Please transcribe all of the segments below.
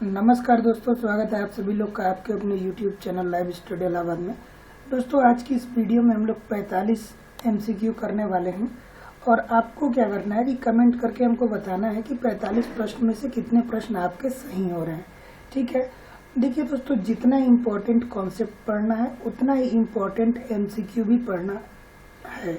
नमस्कार दोस्तों, स्वागत है आप सभी लोग का आपके अपने YouTube channel live study Allahabad में। दोस्तों, आज की इस वीडियो में हम लोग 45 MCQ करने वाले हैं और आपको क्या करना है कि कमेंट करके हमको बताना है कि 45 प्रश्न में से कितने प्रश्न आपके सही हो रहे हैं। ठीक है, देखिए दोस्तों, जितना इम्पोर्टेंट कॉन्सेप्ट पढ़ना है उतना ही इम्पोर्टेंट MCQ भी पढ़ना है,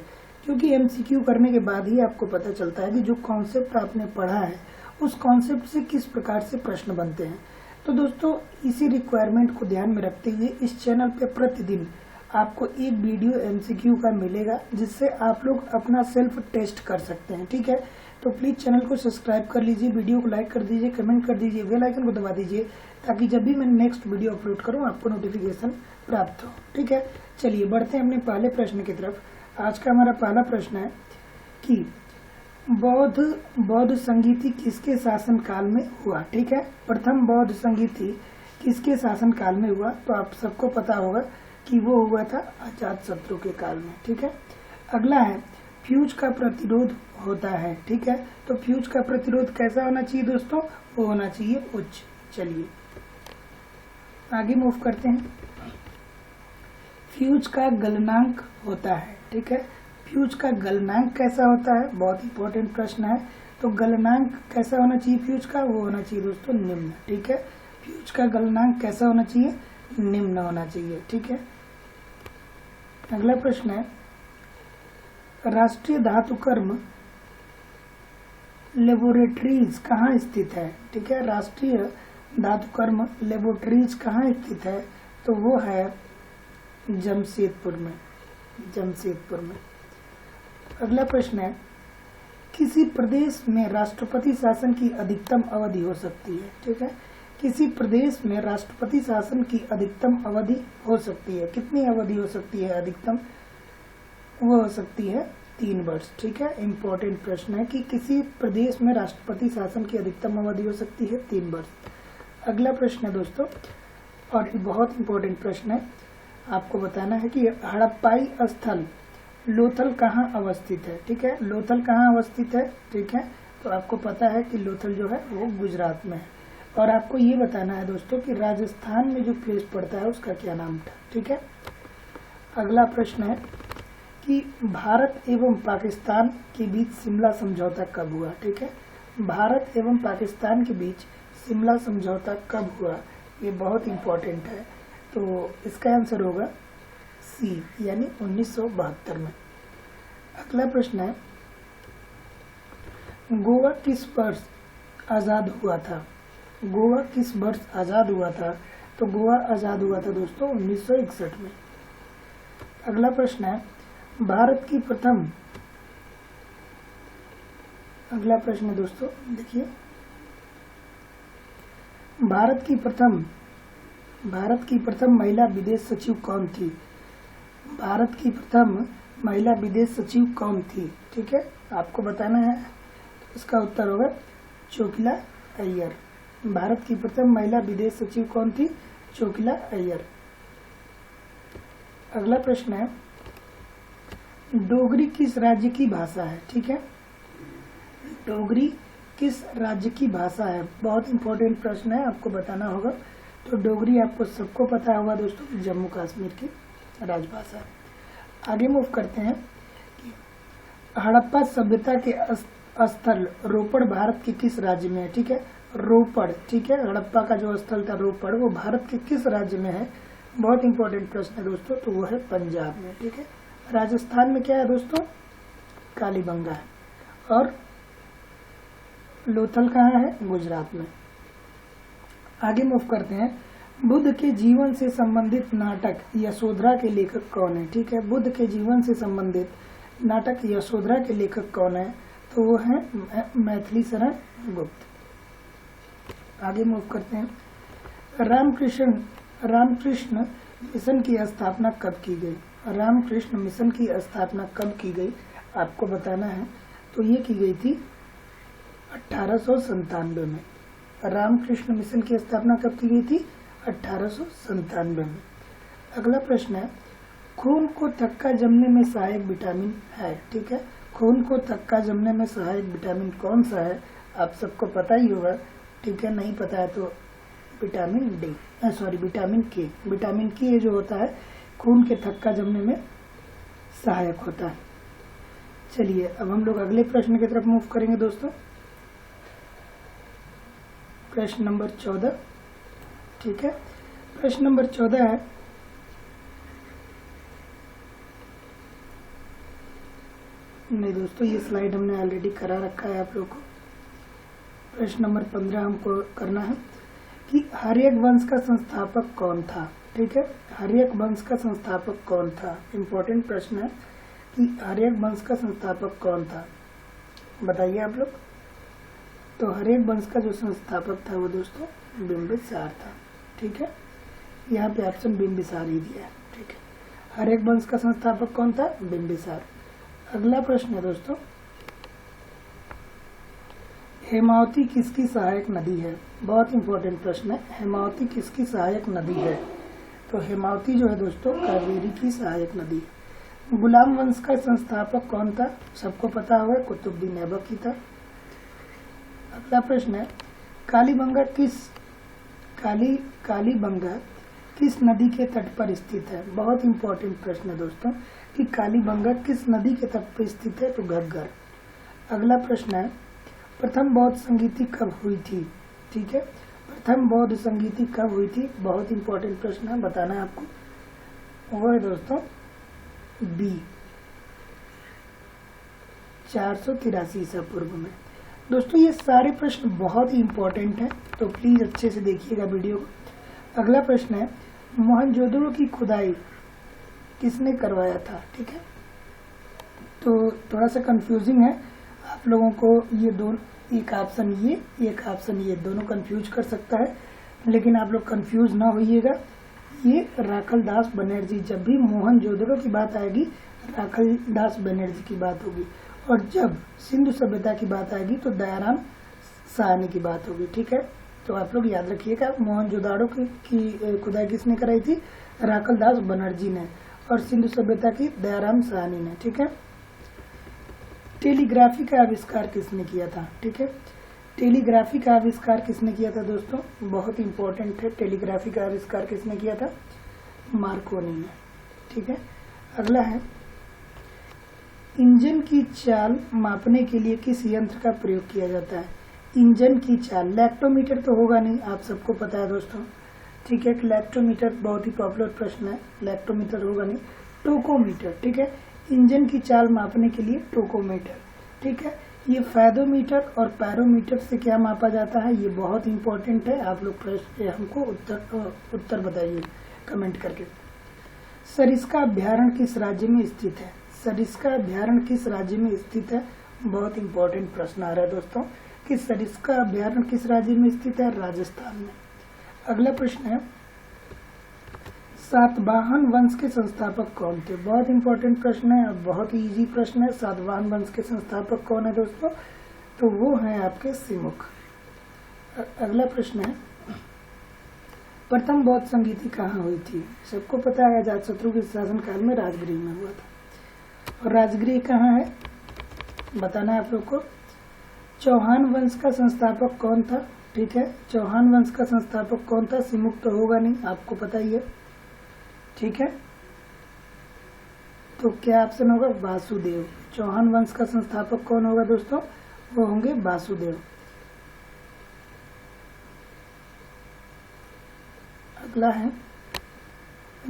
क्योंकि MCQ करने के बाद ही आपको पता चलता है कि जो कॉन्सेप्ट आपने पढ़ा है उस कॉन्सेप्ट से किस प्रकार से प्रश्न बनते हैं। तो दोस्तों, इसी रिक्वायरमेंट को ध्यान में रखते हुए इस चैनल पे प्रतिदिन आपको एक वीडियो MCQ का मिलेगा, जिससे आप लोग अपना सेल्फ टेस्ट कर सकते हैं। ठीक है, तो प्लीज चैनल को सब्सक्राइब कर लीजिए, वीडियो को लाइक कर दीजिए, कमेंट कर दीजिए, बेल आइकन को दबा दीजिए, ताकि जब भी मैं नेक्स्ट वीडियो अपलोड करूँ आपको नोटिफिकेशन प्राप्त हो। ठीक है, चलिए बढ़ते हैं अपने पहले प्रश्न की तरफ। आज का हमारा पहला प्रश्न है कि बौद्ध संगीति किसके शासन काल में हुआ। ठीक है, प्रथम बौद्ध संगीति किसके शासन काल में हुआ, तो आप सबको पता होगा कि वो हुआ था अजातशत्रु के काल में। ठीक है, अगला है फ्यूज का प्रतिरोध होता है। ठीक है, तो फ्यूज का प्रतिरोध कैसा होना चाहिए दोस्तों, वो होना चाहिए उच्च। चलिए आगे मूव करते हैं। फ्यूज का गलनांक होता है। ठीक है, फ्यूज का गलनांक कैसा होता है, बहुत इंपॉर्टेंट प्रश्न है। तो गलनांक कैसा होना चाहिए फ्यूज का, वो होना चाहिए दोस्तों निम्न। ठीक है, फ्यूज का गलनांक कैसा होना चाहिए, निम्न होना चाहिए। ठीक है, अगला प्रश्न है राष्ट्रीय धातुकर्म लेबोरेटरीज कहाँ स्थित है। ठीक है, राष्ट्रीय धातुकर्म लेबोरेटरीज कहाँ स्थित है, तो वो है जमशेदपुर में। अगला प्रश्न है किसी प्रदेश में राष्ट्रपति शासन की अधिकतम अवधि हो सकती है। ठीक है, किसी प्रदेश में राष्ट्रपति शासन की अधिकतम अवधि हो सकती है। कितनी अवधि हो सकती है अधिकतम, वो हो सकती है 3 वर्ष। ठीक है, इम्पोर्टेंट प्रश्न है कि किसी प्रदेश में राष्ट्रपति शासन की अधिकतम अवधि हो सकती है 3 वर्ष। अगला प्रश्न है दोस्तों, और बहुत इम्पोर्टेंट प्रश्न है, आपको बताना है कि हड़प्पाई स्थल लोथल कहाँ अवस्थित है। ठीक है, लोथल कहाँ अवस्थित है। ठीक है, तो आपको पता है कि लोथल जो है वो गुजरात में है। और आपको ये बताना है दोस्तों कि राजस्थान में जो प्लेस पड़ता है उसका क्या नाम था। ठीक है, अगला प्रश्न है कि भारत एवं पाकिस्तान के बीच शिमला समझौता कब हुआ। ठीक है, भारत एवं पाकिस्तान के बीच शिमला समझौता कब हुआ, ये बहुत इम्पोर्टेंट है। तो इसका आंसर होगा सी, यानी 1972 में। अगला प्रश्न है गोवा किस वर्ष आजाद हुआ था। गोवा किस वर्ष आजाद हुआ था, तो गोवा आजाद हुआ था दोस्तों 1961 में। अगला प्रश्न है भारत की प्रथम, अगला प्रश्न है दोस्तों देखिए, भारत की प्रथम महिला विदेश सचिव कौन थी। भारत की प्रथम महिला विदेश सचिव कौन थी। ठीक है, आपको बताना है, इसका उत्तर होगा चोकिला अय्यर। भारत की प्रथम महिला विदेश सचिव कौन थी, चोकिला अय्यर। अगला प्रश्न है डोगरी किस राज्य की भाषा है। ठीक है, डोगरी किस राज्य की भाषा है, बहुत इंपॉर्टेंट प्रश्न है, आपको बताना होगा। तो डोगरी आपको सबको पता होगा दोस्तों, जम्मू कश्मीर की राजभाषा है। आगे मूव करते हैं कि हड़प्पा सभ्यता के स्थल रोपड़ भारत के किस राज्य में है। ठीक है, रोपड़, ठीक है, हड़प्पा का जो स्थल था रोपड़, वो भारत के किस राज्य में है, बहुत इंपॉर्टेंट प्रश्न है दोस्तों, तो वो है पंजाब में। ठीक है, राजस्थान में क्या है दोस्तों, कालीबंगा है, और लोथल कहाँ है, गुजरात में। आगे मूव करते हैं बुद्ध के जीवन से संबंधित नाटक यशोधरा के लेखक कौन है। ठीक है, बुद्ध के जीवन से संबंधित नाटक यशोधरा के लेखक कौन है, तो वो है मैथिली शरण गुप्त। आगे मूव करते हैं रामकृष्ण मिशन की स्थापना कब की गई। रामकृष्ण मिशन की स्थापना कब की गई, आपको बताना है। तो ये की गई थी 1897 में। रामकृष्ण मिशन की स्थापना कब की गई थी, 1897 में। अगला प्रश्न है खून को थक्का जमने में सहायक विटामिन है। ठीक है, खून को थक्का जमने में सहायक विटामिन कौन सा है, आप सबको पता ही होगा। ठीक है, नहीं पता है तो विटामिन डी, विटामिन के। विटामिन के जो होता है खून के थक्का जमने में सहायक होता है। चलिए अब हम लोग अगले प्रश्न की तरफ मूव करेंगे दोस्तों। प्रश्न नंबर 14, ठीक है। प्रश्न नंबर 14 है, नहीं दोस्तों ये स्लाइड हमने ऑलरेडी करा रखा है आप लोग को। प्रश्न नंबर 15 हमको करना है कि हर्यक वंश का संस्थापक कौन था, ठीक है। हर्यक वंश का संस्थापक कौन था, इम्पोर्टेंट प्रश्न है कि हर्यक वंश का संस्थापक कौन था, बताइए आप लोग। तो हर्यक वंश का जो संस्थापक था वो दोस्तों बिंबिसार था, ठीक है। यहाँ पे ऑप्शन बिंबिसार ही दिया है, ठीक है। हर्यक वंश का संस्थापक कौन था, बिंबिसार। अगला प्रश्न है दोस्तों, हेमावती किसकी सहायक नदी है, बहुत इंपॉर्टेंट प्रश्न है। हेमावती किसकी सहायक नदी है, तो हेमावती जो है दोस्तों कावेरी की सहायक नदी है। गुलाम वंश का संस्थापक कौन था, सबको पता होगा कुतुबुद्दीन ऐबक था। अगला प्रश्न है, कालीबंगा किस नदी के तट पर स्थित है, बहुत इंपॉर्टेंट प्रश्न है दोस्तों कि कालीबंगा किस नदी के तट पर स्थित है, तो घग्गर। अगला प्रश्न है, प्रथम बौद्ध संगीति कब हुई थी, ठीक है। प्रथम बौद्ध संगीति कब हुई थी, बहुत इंपॉर्टेंट प्रश्न है, बताना है आपको। वो है दोस्तों बी 483 ईसा पूर्व में। दोस्तों ये सारे प्रश्न बहुत ही इंपॉर्टेंट हैं, तो प्लीज अच्छे से देखिएगा वीडियो को। अगला प्रश्न है, मोहनजोदड़ो की खुदाई किसने करवाया था, ठीक है। तो थोड़ा सा कंफ्यूजिंग है आप लोगों को, ये दोनों, एक ऑप्शन ये, एक ऑप्शन ये, दोनों कंफ्यूज कर सकता है, लेकिन आप लोग कंफ्यूज ना होइएगा। ये राखल दास बनर्जी, जब भी मोहनजोदड़ो की बात आएगी राखल दास बनर्जी की बात होगी, और जब सिंधु सभ्यता की बात आएगी तो दयाराम साहनी की बात होगी, ठीक है। तो आप लोग याद रखिएगा, मोहनजोदड़ो की खुदाई किसने कराई थी, राखल दास बनर्जी ने, और सिंधु सभ्यता की दयाराम साहनी ने, ठीक है। टेलीग्राफी का आविष्कार किसने किया था, ठीक है। टेलीग्राफी का आविष्कार किसने किया था दोस्तों, बहुत इंपॉर्टेंट है। टेलीग्राफी का आविष्कार किसने किया था, मार्कोनी ने, ठीक है। अगला है, इंजन की चाल मापने के लिए किस यंत्र का प्रयोग किया जाता है, इंजन की चाल। लैक्टोमीटर तो होगा नहीं, आप सबको पता है दोस्तों, ठीक है। लैक्टोमीटर बहुत ही पॉपुलर प्रश्न है, लैक्टोमीटर होगा नहीं। टोकोमीटर, ठीक है। इंजन की चाल मापने के लिए टोकोमीटर, ठीक है। ये फैदोमीटर और पैरोमीटर से क्या मापा जाता है, ये बहुत इंपॉर्टेंट है। आप लोग प्रश्न हमको उत्तर बताइए कमेंट करके। सरिस्का अभ्यारण्य किस राज्य में स्थित है, सरिस्का अभ्यारण्य किस राज्य में स्थित है, बहुत इंपॉर्टेंट प्रश्न आ रहा है दोस्तों कि सरिस्का अभ्यारण्य किस राज्य में स्थित है, राजस्थान में। अगला प्रश्न है, सातवाहन वंश के संस्थापक कौन थे, बहुत इंपॉर्टेंट प्रश्न है, बहुत ही इजी प्रश्न है। सातवाहन वंश के संस्थापक कौन है दोस्तों, तो वो है आपके सिमुख। अगला प्रश्न है, प्रथम बौद्ध संगीति कहाँ हुई थी, सबको पता है अजातशत्रु के शासनकाल में राजगृह में हुआ था, और राजगृह कहाँ है बताना है आप लोग को। चौहान वंश का संस्थापक कौन था, ठीक है। चौहान वंश का संस्थापक कौन था, सिमुख तो होगा नहीं, आपको पता ही है, ठीक है। तो क्या ऑप्शन होगा, वासुदेव। चौहान वंश का संस्थापक कौन होगा दोस्तों, वो होंगे वासुदेव। अगला है,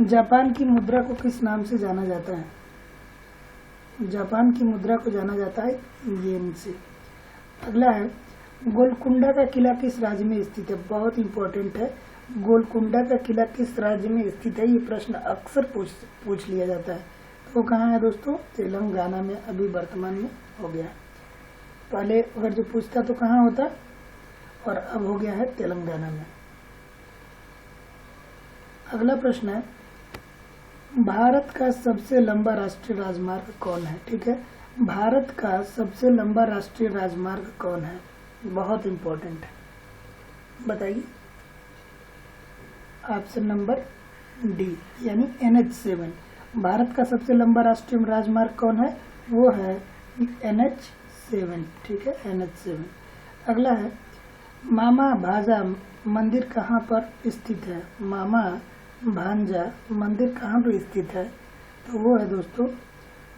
जापान की मुद्रा को किस नाम से जाना जाता है, जापान की मुद्रा को जाना जाता है येन से। अगला है, गोलकुंडा का किला किस राज्य में स्थित है, बहुत इंपॉर्टेंट है। गोलकुंडा का किला किस राज्य में स्थित है, ये प्रश्न अक्सर पूछ लिया जाता है। तो कहाँ है दोस्तों, तेलंगाना में, अभी वर्तमान में हो गया। पहले अगर जो पूछता तो कहाँ होता, और अब हो गया है तेलंगाना में। अगला प्रश्न है, भारत का सबसे लंबा राष्ट्रीय राजमार्ग कौन है, ठीक है। भारत का सबसे लंबा राष्ट्रीय राजमार्ग कौन है, बहुत इंपॉर्टेंट है, बताइए। ऑप्शन नंबर डी यानी NH7। भारत का सबसे लंबा राष्ट्रीय राजमार्ग कौन है, वो है NH7, ठीक है, NH7। अगला है, मामा भाजा मंदिर कहाँ पर स्थित है? मामा भांजा मंदिर कहाँ पर स्थित है? तो वो है दोस्तों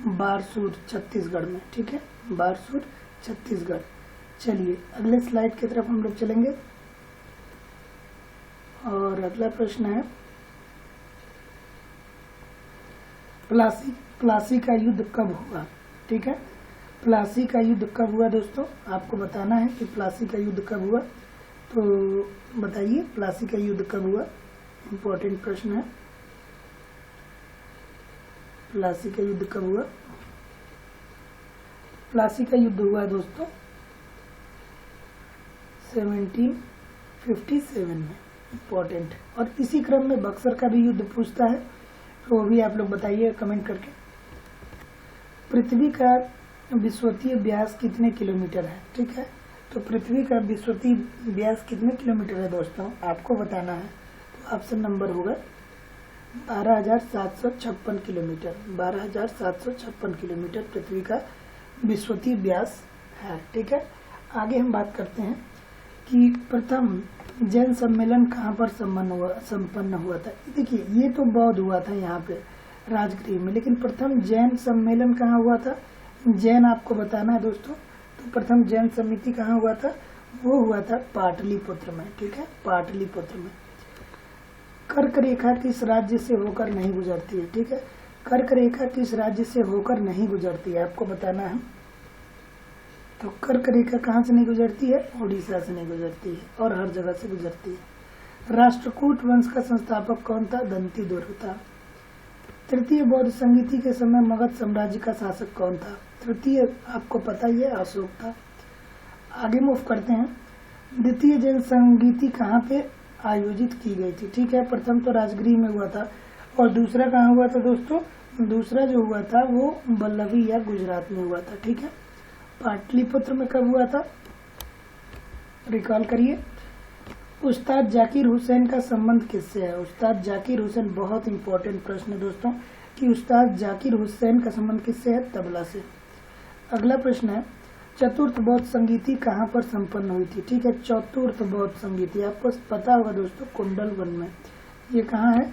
बारसूर छत्तीसगढ़ में। ठीक है, बारसूर छत्तीसगढ़। चलिए अगले स्लाइड की तरफ हम लोग चलेंगे और अगला प्रश्न है प्लासी का युद्ध कब हुआ? ठीक है, प्लासी का युद्ध कब हुआ दोस्तों? आपको बताना है कि प्लासी का युद्ध कब हुआ। तो बताइए प्लासी का युद्ध कब हुआ? इम्पोर्टेंट प्रश्न है। प्लासी का युद्ध कब हुआ? प्लासी का युद्ध हुआ दोस्तों 1757 में। इम्पोर्टेंट। और इसी क्रम में बक्सर का भी युद्ध पूछता है, तो वो भी आप लोग बताइए कमेंट करके। पृथ्वी का विषुवतीय व्यास कितने किलोमीटर है? ठीक है, तो पृथ्वी का विषुवतीय व्यास कितने किलोमीटर है दोस्तों? आपको बताना है। तो ऑप्शन नंबर होगा 12,756 किलोमीटर। 12,756 किलोमीटर पृथ्वी का विषुवतीय व्यास है। ठीक है, आगे हम बात करते हैं कि प्रथम जैन सम्मेलन कहाँ पर संपन्न हुआ था। देखिए ये तो बौद्ध हुआ था यहाँ पे राजगृह में, लेकिन प्रथम जैन सम्मेलन कहाँ हुआ था? जैन आपको बताना है दोस्तों। तो प्रथम जैन समिति कहाँ हुआ था? वो हुआ था पाटलिपुत्र में। ठीक है, पाटलिपुत्र में। कर्क रेखा किस राज्य से होकर नहीं गुजरती है? ठीक है, कर्क रेखा किस राज्य से होकर नहीं गुजरती है? आपको बताना है। तो कर्क रेखा कहाँ से नहीं गुजरती है? उड़ीसा से नहीं गुजरती है, और हर जगह से गुजरती है। राष्ट्रकूट वंश का संस्थापक कौन था? दंतीदुर्ग था। तृतीय बौद्ध संगीति के समय मगध साम्राज्य का शासक कौन था? तृतीय आपको पता ही है, अशोक था। आगे मूव करते हैं। द्वितीय जैन संगीति कहाँ पे आयोजित की गई थी? ठीक है, प्रथम तो राजगृह में हुआ था, और दूसरा कहाँ हुआ था दोस्तों? दूसरा जो हुआ था वो बल्लभी या गुजरात में हुआ था। ठीक है, पाटलिपुत्र में कब हुआ था? रिकॉल करिए। उस्ताद जाकिर हुसैन का संबंध किससे है? उस्ताद जाकिर हुसैन, बहुत इंपॉर्टेंट प्रश्न है दोस्तों कि उस्ताद जाकिर हुसैन का संबंध किससे है? तबला से। अगला प्रश्न है चतुर्थ बौद्ध संगीति कहाँ पर संपन्न हुई थी? ठीक है, चतुर्थ बौद्ध संगीति आपको पता होगा दोस्तों कुंडलवन में। ये कहाँ है?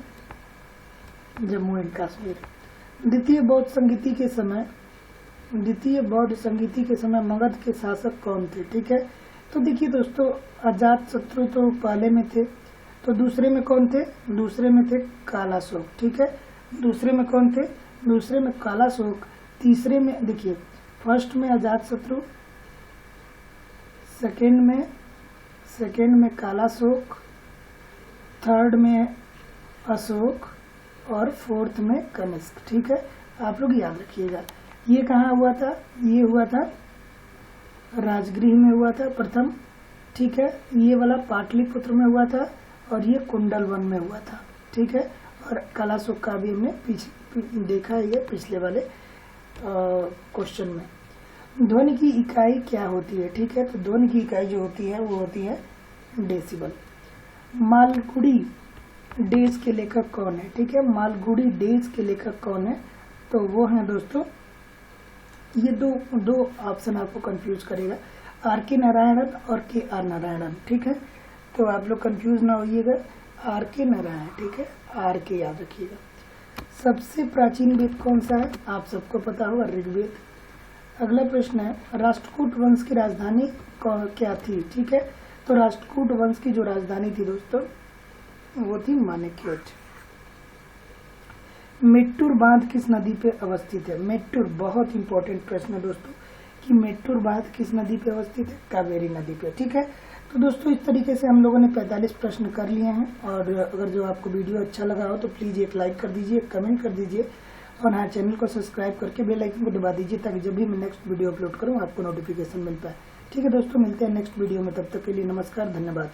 जम्मू एंड कश्मीर। द्वितीय बौद्ध संगीति के समय मगध के शासक कौन थे? ठीक है, तो देखिए दोस्तों अजात शत्रु तो पहले में थे, तो दूसरे में कौन थे? दूसरे में थे कालाशोक। ठीक है, दूसरे में कौन थे? दूसरे में कालाशोक। तीसरे में देखिए, फर्स्ट में अजात शत्रु, सेकंड में कालाशोक, थर्ड में अशोक, और फोर्थ में कनिष्क। ठीक है, आप लोग याद रखिएगा। ये कहाँ हुआ था? ये हुआ था राजगृह में हुआ था प्रथम। ठीक है, ये वाला पाटलिपुत्र में हुआ था, और ये कुंडलवन में हुआ था। ठीक है, और कालाशोक का भी हमने पीछे देखा है ये पिछले वाले क्वेश्चन में। ध्वनि की इकाई क्या होती है? ठीक है, तो ध्वनि की इकाई जो होती है वो होती है डेसिबल। मालगुडी डेज के लेखक कौन है? ठीक है, मालगुडी डेज के लेखक कौन है? तो वो हैं दोस्तों, ये दो ऑप्शन आपको कंफ्यूज करेगा, आर.के. नारायणन और के.आर. नारायणन। ठीक है, तो आप लोग कंफ्यूज ना होइएगा, आर.के. नारायण। ठीक है, आर.के. याद रखिएगा। सबसे प्राचीन वेद कौन सा है? आप सबको पता होगा, ऋग्वेद। अगला प्रश्न है राष्ट्रकूट वंश की राजधानी क्या थी? ठीक है, तो राष्ट्रकूट वंश की जो राजधानी थी दोस्तों वो थी मानेक्योट। मेट्टूर बांध किस नदी पे अवस्थित है? मेट्टूर, बहुत इंपॉर्टेंट प्रश्न है दोस्तों कि मेट्टूर बांध किस नदी पे अवस्थित है? कावेरी नदी पे। ठीक है, तो दोस्तों इस तरीके से हम लोगों ने 45 प्रश्न कर लिए हैं, और अगर जो आपको वीडियो अच्छा लगा हो तो प्लीज़ एक लाइक कर दीजिए, कमेंट कर दीजिए, और हाँ चैनल को सब्सक्राइब करके बेल आइकन को दबा दीजिए, ताकि जब भी मैं नेक्स्ट वीडियो अपलोड करूँ आपको नोटिफिकेशन मिल पाए। ठीक है दोस्तों, मिलते हैं नेक्स्ट वीडियो में, तब तक के लिए नमस्कार, धन्यवाद।